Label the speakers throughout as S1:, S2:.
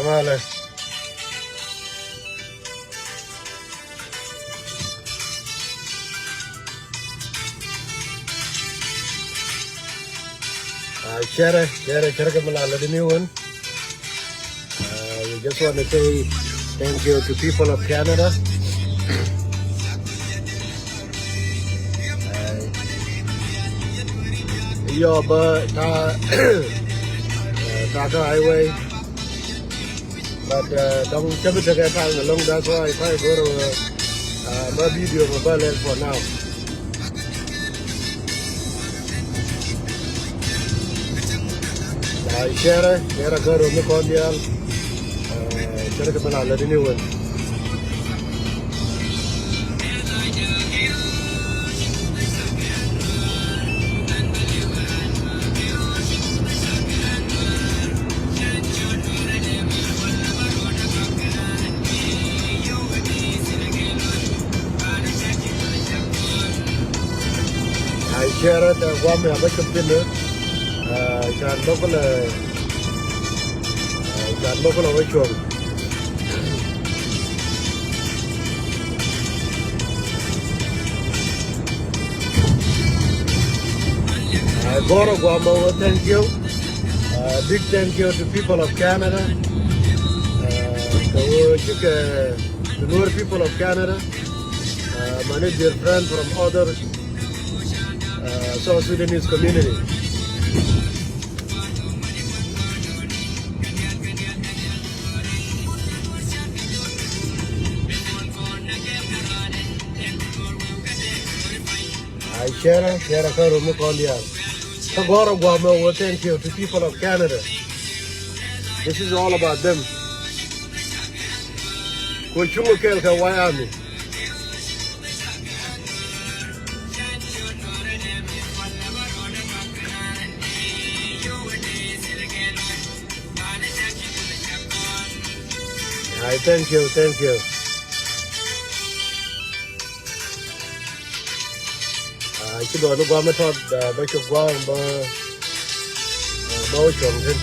S1: Mala. Share the new one. We just want to say thank you to people of Canada. Your Taka Highway. But don't jump to get time along. That's why I try to go to my video mobile for now. Share a girl on the cordial. Share the banana, the new one. I share the one we have a computer. Local over Goro Guamo, thank you. Big thank you to people of Canada. The Nuer people of Canada. My dear friend from other South Sudanese community. I share a car Agora Guamo, thank you to people of Canada. This is all about them. Wyoming. I thank you. Cái đồ nó qua mới thọt bây chụp qua bao trồng trên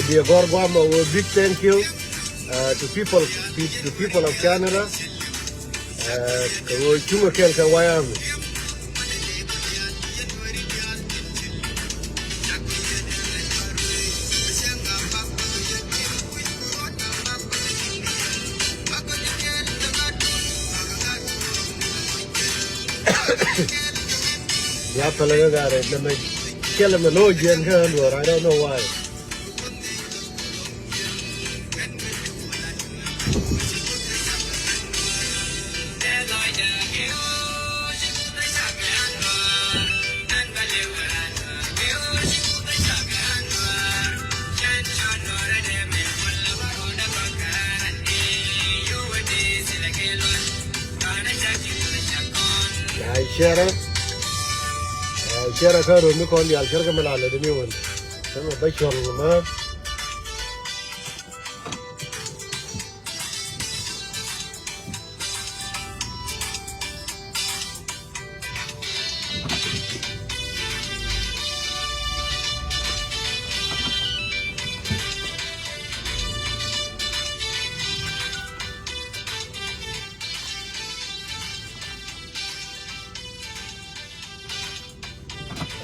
S1: dear God Guamo, a big thank you to people of Canada chúng kêu cái Wyoming. Yeah, I got it. Let me kill him a low gen I don't know why. Share a car on the cordial, share the new one. Some of the show them.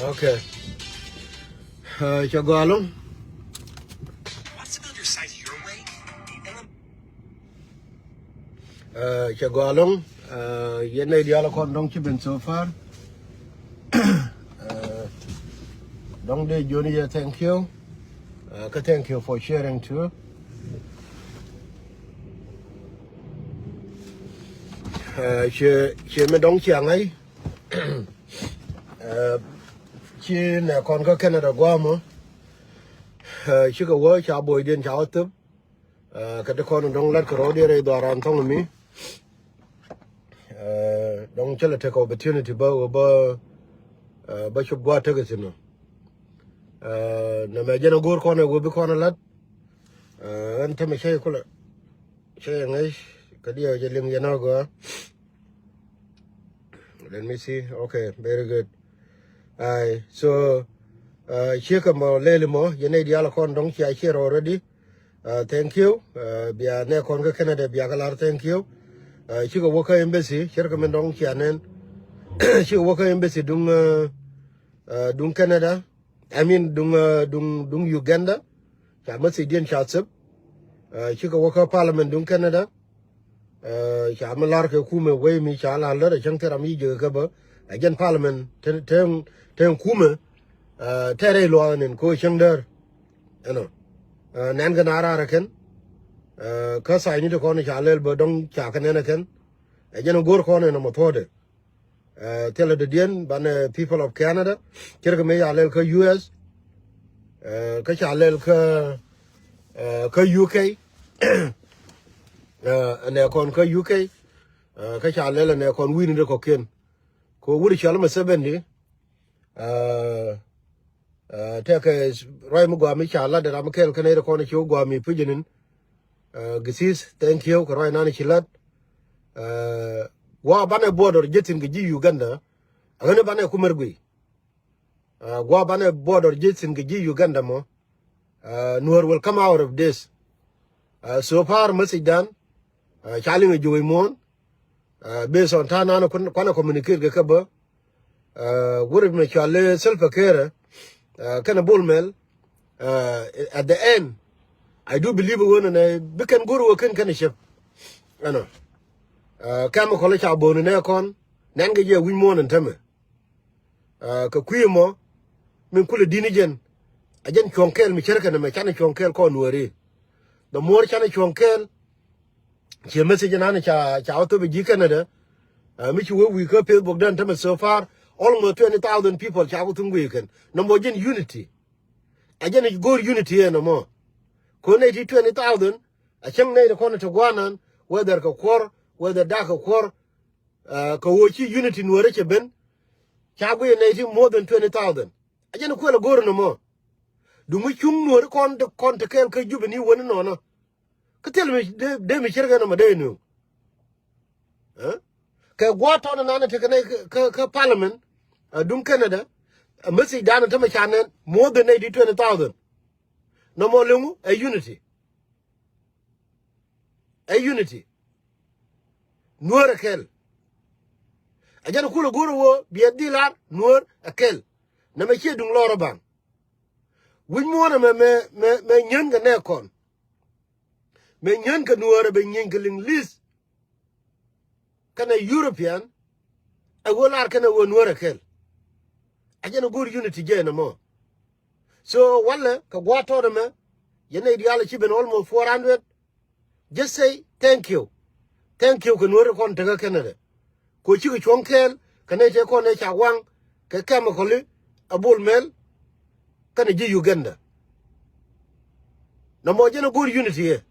S1: Okay. Shall go along?
S2: What's another side your way?
S1: Shall go along? You need the other don't keep in so far. Don't do Junior, thank you. Thank you for sharing too. She me don't chang ấy. chi nè con có Canada qua mà chỉ có vợ cha bồi điện cha tiếp cái đó con đông lát cái rồi đi rồi đoàn thông mi đông chơi là take opportunity ba chụp qua take cái gì nè mà giờ nó gor con này với con lát anh thấy mấy cái có là cái này cái điều giờ liền giờ nó có let me see okay very good so chia cái mà lên mà giờ này đi ăn con đông chia chia already thank you bia ne con cái Canada bia cái là thank you chỉ có worker embassy chỉ có mình đông chia nên chỉ có worker embassy dung Canada I mean dung Uganda chả mất gì điên chả sấp chỉ có worker parliament dung Canada chả mà lar cái khu mà quay mi chả là lỡ để chẳng thể làm gì được cái bữa dân parliament theo khu mà theo đây lo nên coi chẳng đỡ anh nan cái nara ra khen cái sai như thế con chả lên bờ đông chả cái này khen dân gor con này nó mà thôi đấy theo là điên bạn people of Canada chỉ cái mấy chả lên cái US cái chả lên cái UK này còn cái UK cái chả lên là này còn win được có kiên có vui chả mà sẽ bên đi theo cái rồi mà qua mi chả là để làm cái này con chiếu qua mi bây giờ nên gisis thank you cái rồi nãy chỉ là qua ban này border jetin cái gì Uganda anh ấy ban này cũng mergui qua ban này border jetin cái gì Uganda mà Nuer will come out of this so far message done challenge joy mon based on tana no kana communicate cái bơ what if me chale self care kana bullmel at the end I do believe one and we can go to a kind ship ano kama kola cha bonu ne kon nan ga je win mon and tame ka kuyemo min kula dinijen ajen chonkel mi cherka na me chana chonkel ko nuori the more chana chonkel che message na cha auto be Canada mi chu we ka Facebook dan tame so far almost 20,000 people cha ko tungu weekend no more gen unity ajen go unity no more ko ne 20,000 a chang ne ko na to gwanan whether ka kwor whether da ka kwor ka wo chi unity nuore che ben cha go ne more than 20,000 ajen ko la gor no more du mu chung nuore kon te kel ka jubi ni woni no ka tel mi de mi cherga no ma de nu ka gwa to na na te ka parliament dum Canada a message dana ta ma chanen more than 20,000 no more lungu a unity nuore kel ajan ko la goro wo bi dilar nuor akel na me che dung loro bang win mo na me nyen ga ne kon me nyen ka nuore be nyen ga ling list kana European a wolar kana wo nuore akel ajan go unity je na mo so wala ka gwato da me yene ideal chi ben almost 400 just say thank you ka nuore kon daga Canada ko chi ko chonkel kana je ko ne cha wang ka kama ko li abul mel kana ji Uganda no mo jeno go unity e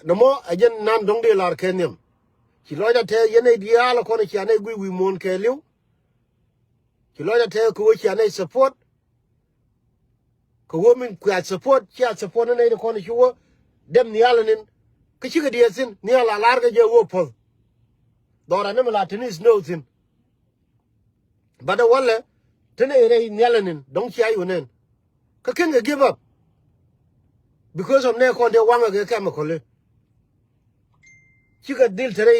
S1: no mo ajen nan dong de lar kenyam chi lo ja te yene ideal ko ne cha ne gui wi mon ke liu chi lo ja te ko chi ne support ko women ku support chi support ne ko ne chuo dem ni alanin ka chi ga diesin ni ala larga je wo pol dora ne mala tenis no tin bada wala tene re ni alanin dong chi ayu nen ka ken ga give up because of ne ko de wanga ga kama ko le chi ga dil tere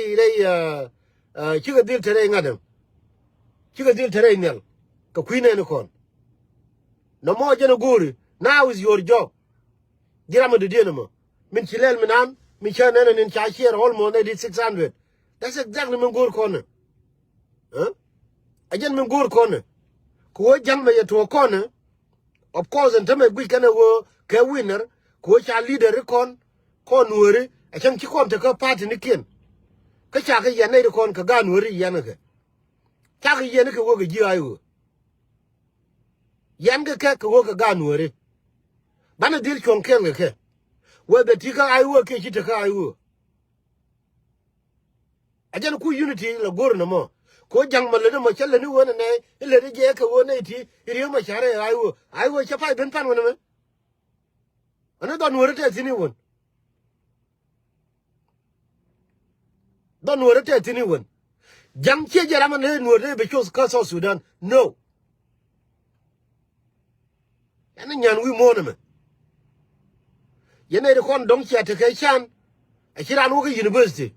S1: chi ga dil tere ngadam chi ga dil tere nel ka kuine ne kon no mo jeno guri now is your job girama de denama min chilel minan min chana nen cha share almost 600 that's exactly min gur corner again min gur corner ko jamma ya to corner of course and tame gwi kana wo ka winner ko cha leader kon nuore a chan ki kon te ka party ni ken ka cha ka yana de kon ka ga nuore yana ka cha ka yana ka wo ga ji ayu yan ga ka wo ga nuore bana dil chon kel ke we be tika ai wo ke chita ka ai wo ajan ku unity la gor na mo ko jang mal le mo chelle ni wona ne le de je ka wona ti ri ma chare ai wo cha pai ben pan wona me ana don nuore te tini won don nuore te tini won jang che jara man le nuore be chos ka so Sudan no ana nyan wi mo na me yene de kon dong chia te kai chan a chiran wo university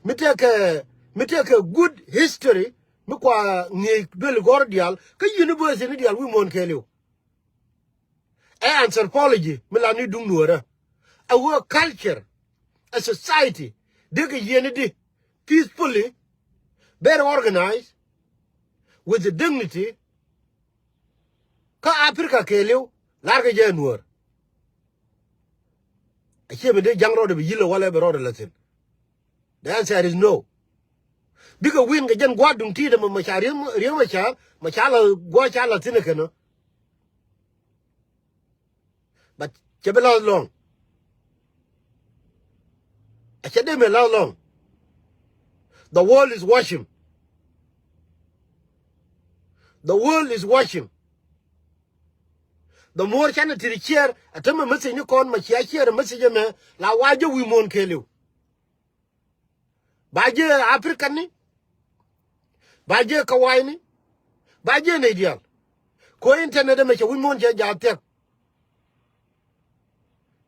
S1: mi take a good history mi kwa ngi bel gordial ka university ni dial wi mon kelew anthropology mi la ni dung nuora our culture a society de ga yene di peacefully better organized with the dignity ka Africa kelew larga je nuor a cheme de jangro de yilo wala be rodo latin. The answer is no. Because win ga jan gwa dung ti de ma chari ma chala gwa chala tinekano. But chebela long. A chedeme la long. The world is watching. The world is watching. The more chana to the chair, a time a message you con ma chia chair a message me la wajo wi mon kelu. Baje African ni baje Kawai ni baje Nigeria ko internet me che wi mon je jatek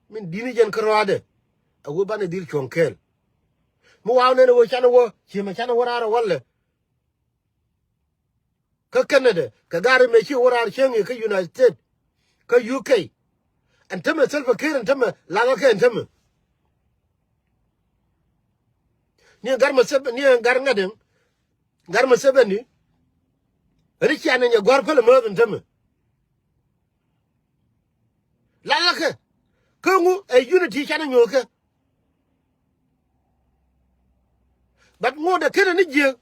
S1: min dini jen krode a wo bana dir chonkel mo waw ne wo chana wo chi ma chana warara walle ka Canada ka gare me chi warar chengi ka United States ka UK and tama self care and tama la ka and tama ni garma sebe ni gar ngaden garma sebe ni riki anan ya gwar pala mo tama la ka kungu a unity chana nyoka but mo da kana ni je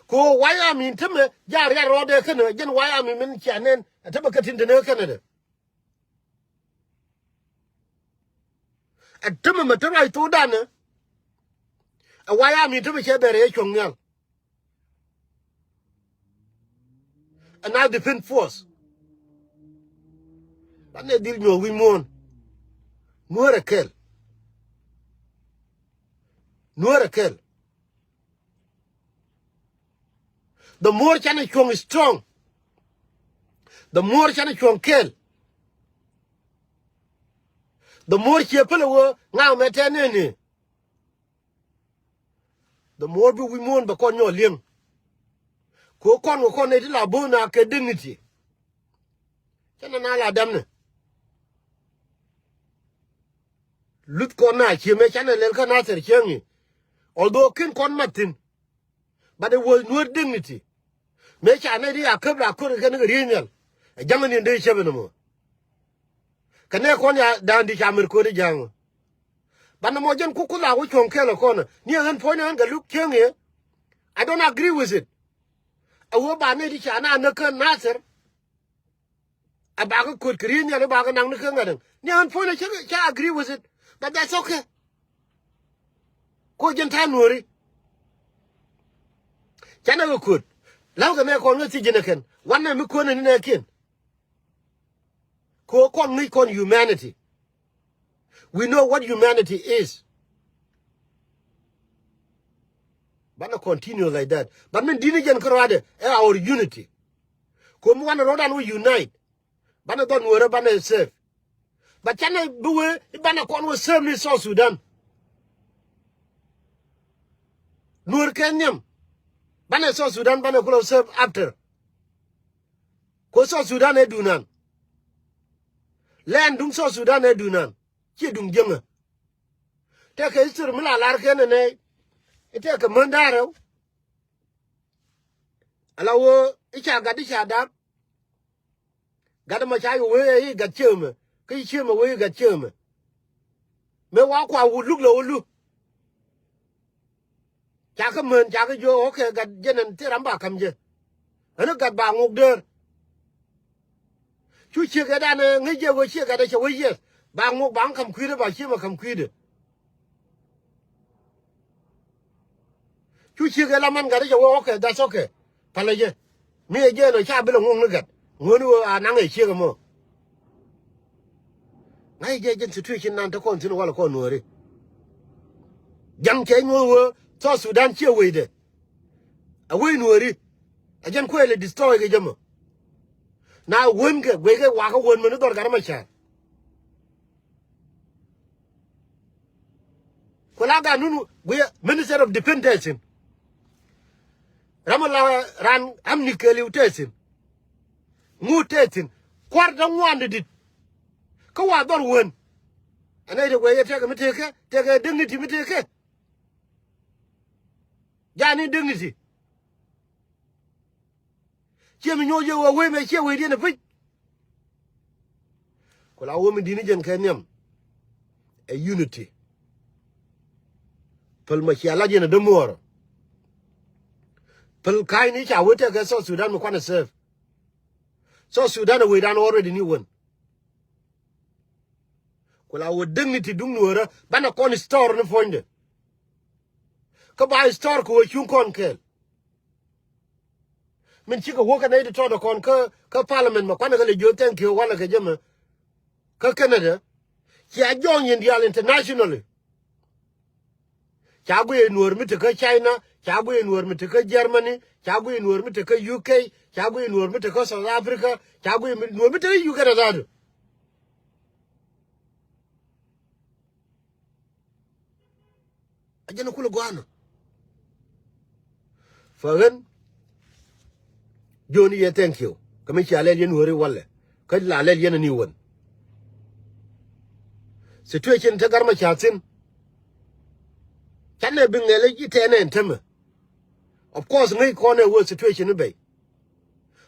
S1: ko waya min tama jar ya rode kana jen waya min chanen taba katin da ne kana da atama matara to dana a waya min taba che bere chongal and now defend force but ne dir nyo wi mon nuora kel the more chana chong is strong the more chana chong kel the more chepele wo ngaw metene ni the more bi wi mon ba kon nyo liem ko kon wo kon ne la bona ke dignity chana na la damne lut kon na cheme chana lel ka na ter chengi although kin kon matin but there was no dignity me chana ri akabra ko ke ne rinyal jamani ndey chebe no mo kane kon ya dandi chamir ko de jang bana mo jen kukula wo chonkelo kona ni an point an ga look chengi I don't agree with it awo ba ne di chana na kan nasir abaga ko rinyal ba ga nang ne kan gadan ni an point cha agree with it but that's okay ko jen ta nori chana go kut law ga me ko ngati jineken wanna mi ko ne ne kin ko kon ni kon humanity we know what humanity is but not continue like that but men dini jen krade our unity ko mu wana rodan we unite but not don wore bana safe but chana buwe bana kon we serve ni South Sudan nur kenyam bana South Sudan bana ko serve after ko South Sudan e dunan land dung South Sudan e dunan ki dung jenga te ke isur mila lar kene ne ite ke mandaro alawo icha gadi chada gada ma chayo we ga cheme ke cheme we ga cheme me wa kwa wuluk lo wulu chaka men chaka jo okay ga jenen tiramba kamje ana gat ba ngok der chu chi ga da ne ngi je wo chi ga da che wo yes ba ngok ba kam kwi de ba chi ma kam kwi de chu chi ga la man ga da che wo okay that's okay pala je mi je no cha bi lo ngok ne gat ngonu a na ngai chi ga mo ngai je jen situation nan ta kon tin wala ko no re jam ke ngo so Sudan che we de a we no re a jen ko le destroy ga jamo na won ke we ke wa ka won mo no dor ga ma cha ko la ga nunu we minister of defense ramala ran am ni ke li utesin ngu tesin kwar da ngwande dit ko wa dor won anay de we te ga miteke te ga dignity miteke jani dignity che mi nyoje wo we me che we di na pit ko la wo mi di ni jen ke nem a unity pel ma che la jen de mor pel kai ni cha we te ga so Sudan mo kwana serve so Sudan we dan already ni won ko la wo dignity dung nuora bana kon store no fonde ko ba store ko chung kon kel min chika wo ka nei to do kon ka parliament ma kwana ga le jo thank you wala ka jema ka Canada ya join India internationally cha bu nuor mi te ka China cha bu nuor mi te ka Germany cha bu nuor mi te ka UK cha bu nuor mi te ka South Africa cha bu nuor mi te ka Uganda da ajana kula gwana fagen joni ye thank you kami cha le yen wori walle ka la le yen ni won situation ta garma chatin channe bingele ji tene entema of course ngai ko ne wo situation be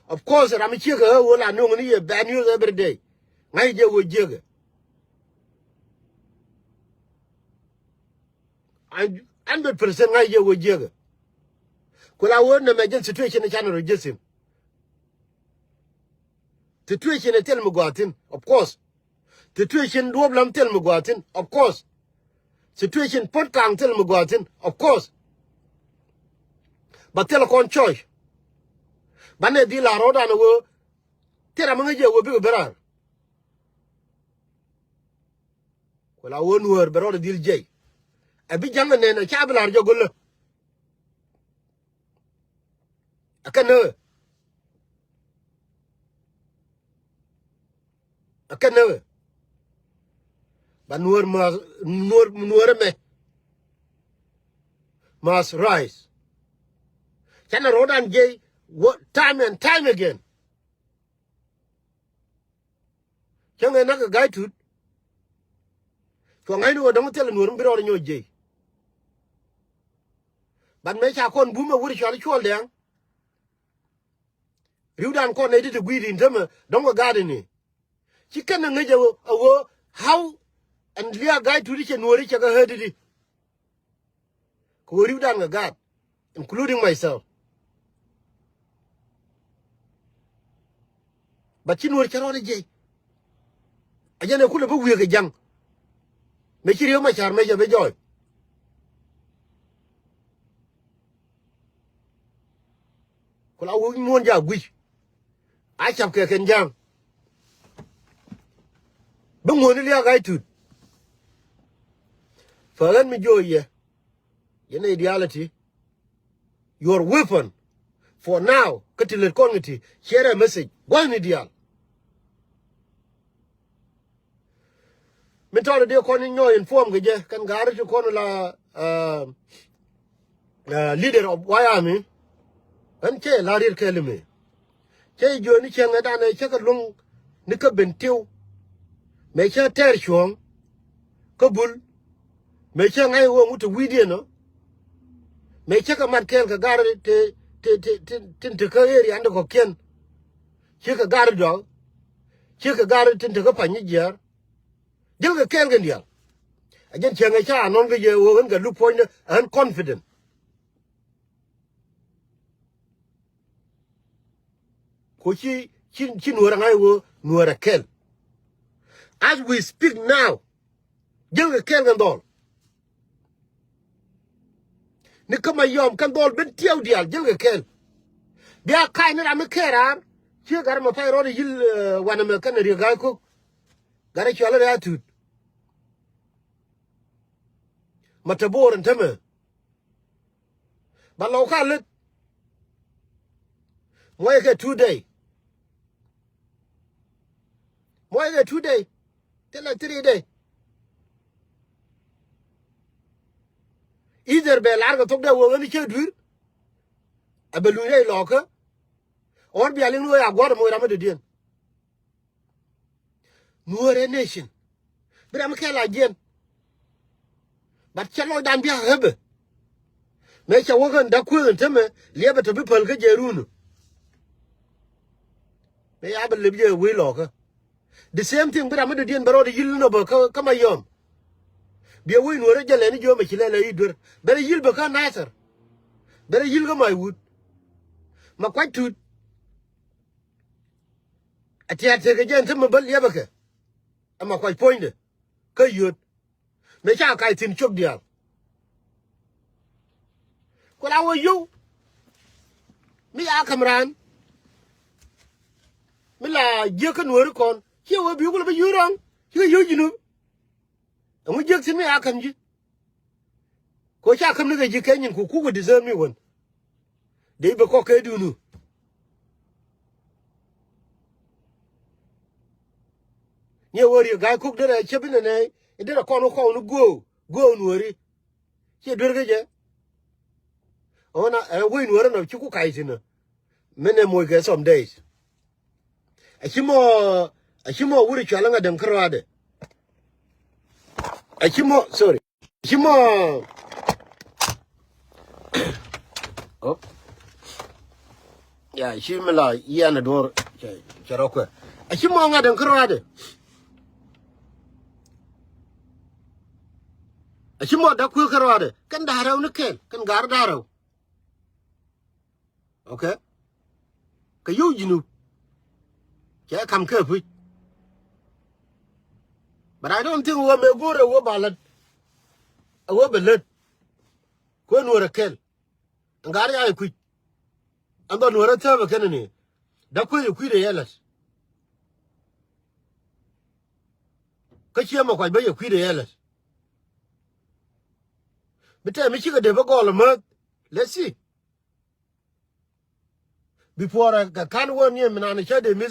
S1: of course rami chi ga wo la no ni ye bad news every day ngai je wo jega 100% ngai je wo jega kula wo na me situation ni channel register situation tel mu gwatin of course situation do blam tel mu gwatin of course situation pot kang tel mu gwatin of course but tel kon choice bane di la roda no wo tera mga je wo bi berar kula wo nuor beroda dil jey abi janga ne na chablar jogol akana but nuor me must rise chana rodan jey what time and time again changa na ga guy tut to ngai no dong tel nuor mbiro nyo jey but me cha kon buma wuri chol dang riudan kon ne de gwiri ndema dong ga ni chikana ngeje wo how and lia guy to reach nuori chaga herdidi ko riudan ga gad including myself but chinwor charo de je ajane kule bu wiye ga jang me chiriyo ma char me je be joy kula wo mon ja gwi a chap ke ken jang bu ngoni lia guy to Fagan mi joye, yene ideality, your weapon for now, katilet kongiti, share a message, one ideal. Mentally de koni nyo inform geje, kan gari to kono la leader of Wyoming, and ke larir kelime. Ke joni chenga dana cheka lung nika bentiu, me cha ter chuang, kabul, me cha ngai wo mutu widie no me cha ka mat kel ka gar te ka eri ando ko ken che ka gar do che ka gar tin te ka panyi jer jil ka kel gen dia ajen che ngai cha non ge wo gan ga lu point and confident ko chi nuora ngai wo nuora kel. As we speak now, jeng kel gandol. Ni kama yom gandol ben tiaw dial jeng kel. Dia kai ni ram keran, chi gar ma pay ro yil wana me kan ri ga ko. Gara chala ya tut. Matabor ntame. Ba lo ka lit. Moy ke 2 day. Moy ke 2 day. Tell 3 day. Either be larga tok da wo ni che dur. Abelu ne lo ka. Or bi alin lo ya gwar mo ram de dien. Nuore nation. Bram ke la gen. But chalo dan bi habe. Me cha wo kan da ku ntame lieba to bi pal ke jerunu. Me ya be lebje we lo ka. The same thing bram de dien baro de yil no ba kama yom. Bi we nuore jale ni jo me chile idur. Bere yil ba ka nasar. Bere yil ga my wood. Ma kwat tut. Atiate ke jen ntame bal lieba ke. Ama kwat point ka yut. Me cha kai tin chok dial. Ko la wo yu. Mi a kamran. Mi la je kan wor kon. Ki wo bi ko be yurang. Ki yu jinu. Amu je tin mi a kam ji. Ko cha kam ne ji kan yin ku ku deserve mi won. Dei be ko kai dunu. Ni wori ga ku de chebine ne. Idera kono ko no go nuori. Ki dorge je. Ona we nuori no chuku kai tin. Mene mo ge some days. Achimo wuri chalanga dem krade. Sorry. Achimo Oh. Yeah, shimela yana dor charokwe. Achimo nga dem krade. Achimo da ku krade. Kan daraw ne kel, kan gar daraw. Okay? Ka yu jinu. Kaya kam ke pu. But I don't think we may go to a ballad. A wobblet. Go no a kel. And got I quit. And don't know a turbo cannon. That way you quit the yellows. Kachiyama quite by you quit the yellows. But tell me, she could never go a month. Let's see. Before I can't warn him and I showed him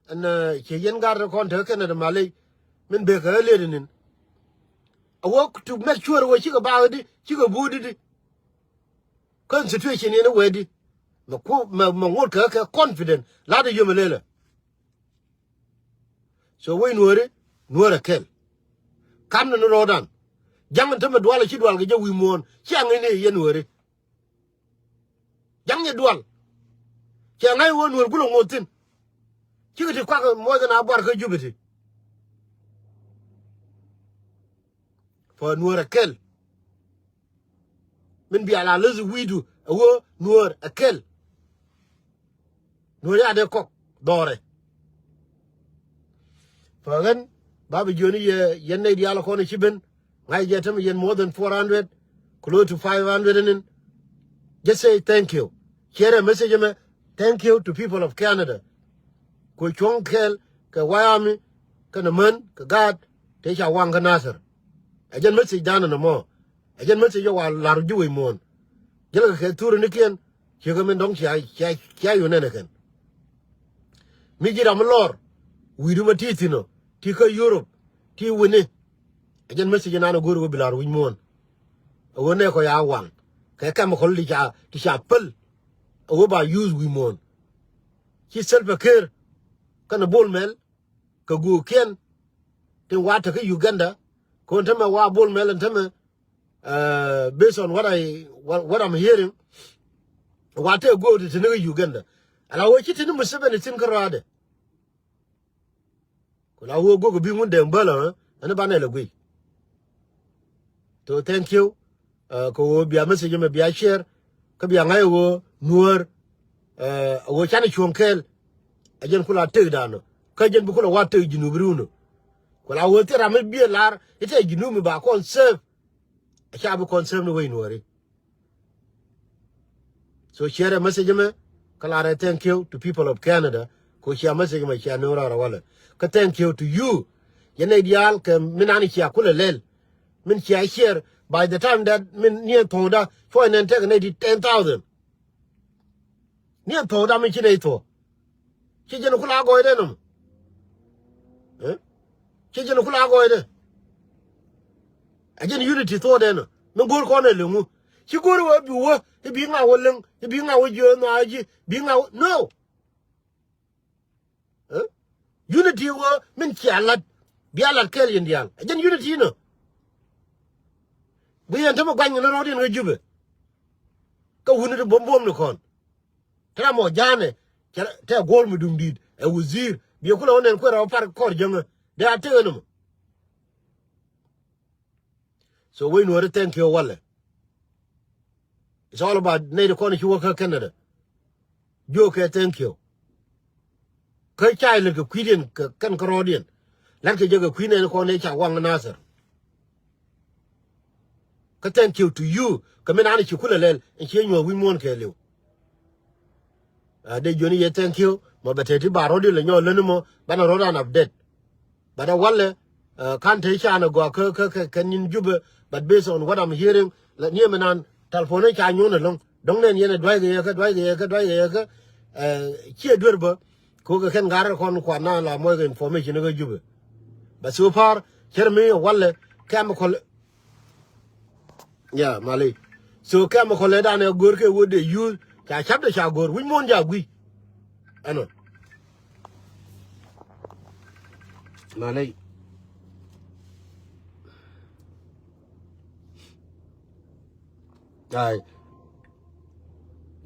S1: and she yen got a contact and the Malay. Men be earlier in. I work to make sure what she about it, she go wooded it. Concentration in a way. My work confident, lot of human. So when worry, nor a kill. Come on the road on. Young and Timid Dwalla, she will get we mourn. Young in a yen worry. Young a dwell. Young I won't will go on thing. She could quack more than our bark Jupiter. For Nuer a kel. Min be ala lazy we do a wo Nuer a kel. Nuer ya de cock dore. For again, Baby Johnny yen de ala corner chiben. I get him yen more than 400, close to 500 in. Just say thank you. Share a message me. Thank you to people of Canada. Ko chong kel ka Wyoming ka man ka God te sha wang ka nasar. Ajan message dana no mo. Ajan message yo wa larju we mon. Jela ke tour ni ken, che ko men dong chia yo ne ken. Mi jira mlor. We do matitino. Ti ka Europe. Ti wini. Ajan message na no guru bilar we mon. Wone ko ya wang. Ka kam ko li cha ti sha pel. Wo ba use we mon. Ki self care kana bol mel ka go ken te wata ka Uganda. Kontama wa bol mel ntama based on what I'm hearing what go to Uganda ala wo kiti ni musebe tin karade kula wo go bi mun dem bala ana ba na legui to thank you ko bia message me bia share ka bia ngai wo nuor wo chani chonkel ajen kula te dano ka jen bu kula wate jinu bruno kula wote ramel bi lar ite jinu mi ba kon serve a cha bu kon serve no way nori so share a message me kala thank you to people of Canada ko share message me share no ra wala ka thank you to you yene ideal ke minani chia kula lel min share by the time that min near toda for an take 10,000 near toda min chine to chi jen kula go ide no chi jen kula go ide ajen unity to de no min gor ko ne lungu chi gor wo bi wo bi nga wo leng bi nga wo jo no aji bi nga no unity wo min chalat bi ala kel indian ajen unity no bi en tamo gwan no rodin ngejube ka hunu de bombom no kon tra mo jane te gol mu dum did e wuzir bi ko wonen ko ra par kor jonga de ateno so we know thank you wala it's all about need ko ni work Canada joke thank you ka chai le ko kwiden kan ko rodin lan ke joga kwinen ko ne cha wang nasar ka thank you to you ka mena ni kula lel en che nyo wi mon ke lew de joni ye thank you mo beteti ba rodin le nyo le mo bana rodan update bada wala kan te cha na go ka nin jube but based on what I'm hearing la ni menan telephone cha nyo na long dong nen yene dwai ge ka che durba ko ga kan gar kon kwa na la mo information ga jube but so far chermi wala kam ko yeah mali so kam ko le dan e gor ke wode use cha chap de cha gor wi mon ja gui ano mali ai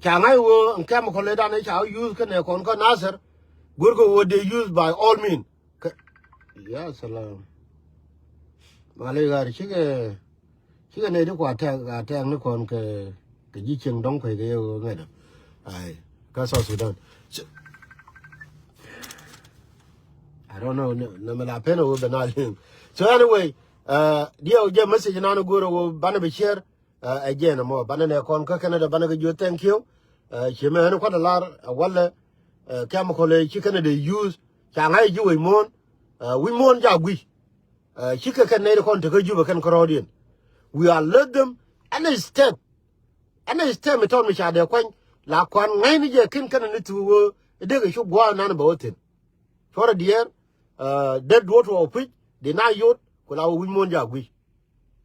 S1: changai wo kam ko le dan e cha use ke ne kon ko nasar gor ko wode use by all mean ya salam mali gar chige ne de kwa ta ne kon ke ji cheng dong ke ge ngai da ai ka so Sudan I don't know no me la pena wo banal so anyway dia je message na no goro wo bana be share again mo bana ne kon ka Canada bana ga jo thank you che me no ko da lar wala kam ko le chi Canada use cha ngai ji we mon ja gui chi ka kan ne kon to ga ju ba kan korodien we are let them and step me ton me cha de kwan la kwan ngai ni je kin kan ni tu wo de ga shu gwa na na ba wotin for a dear dead water of which they na yot ko la wi mon ja gui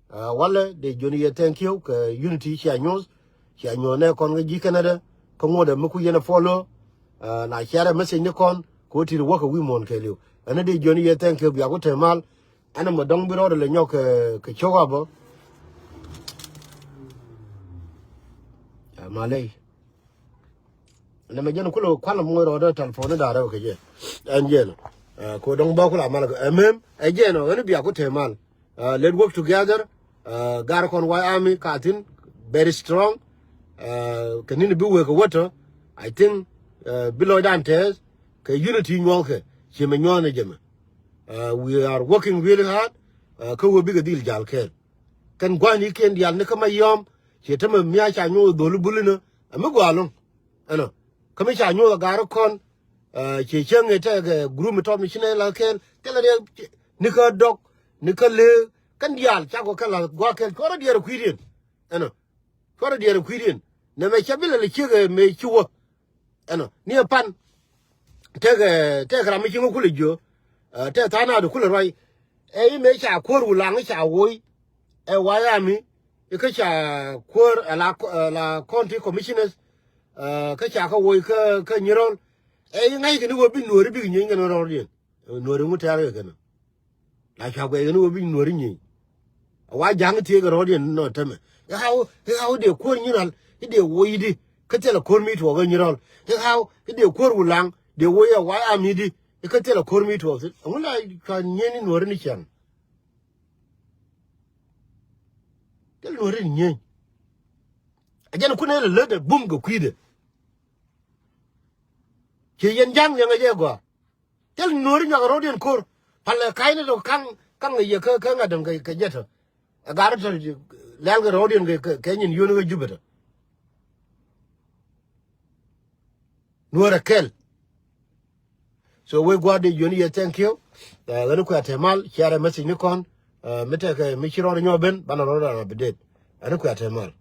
S1: wala de joni ye thank you ka unity cha news cha ne kon ga ji Canada ko ngode mu ku yena follow na share message ni kon ko ti wo ko wi mon ke liu ana de joni ye thank you bi ko te mal ana mo dong bi ro le nyok ke choga bo malay na me jeno kulo kwala mo ro do telephone da ra ke je angel ko dong ba kula mal mem jeno ene bi ko te mal let's work together gar kon why army katin very strong kanini bi we ko water I think below dantes ke unity nyoke che me nyone jema we are working really hard ko we big deal jal ke kan gwani ken dial ne kama yom che tama miya cha nyo do lu bulina amegwalo ano kama cha nyo gar kon che chenge te ke group to mi chine la ken tele ni ka dok ni ka le kan dial cha ko kala gwa ken ko dial kwidin ano ko dial kwidin ne me chabile le chege me chuo ano ni pan te gra mi chingo kule jo te tana do kule roi e me cha koru lang cha woi e wayami e ka cha kor la county commissioners ka cha ka woi ka nyirol e ngai ke wo bi nori bi nyi ngeno ro ri nori mu tare ke no la cha gwe ngeno bi nori nyi wa jang ti ga ro ri no teme e how de kor nyiral e de woi di ka tela kor mi to ga nyirol e how e de kor ulang de wo ya wayami di e ka tela kor mi to ngula ka nyeni nori ni chan tel nori nyi ajan ku ne le de bum go kwide ki yen jang yang je go tel nori nya rodien kor pal kaine do kan ye ka ngadam ka jeto agar to lel ga rodien ke nyin yono ga jubata nuora kel so we go de yoni ye thank you ganu ko atemal share message ni kon meta ka mi chiro nyoben bana ro da bedet anu ko atemal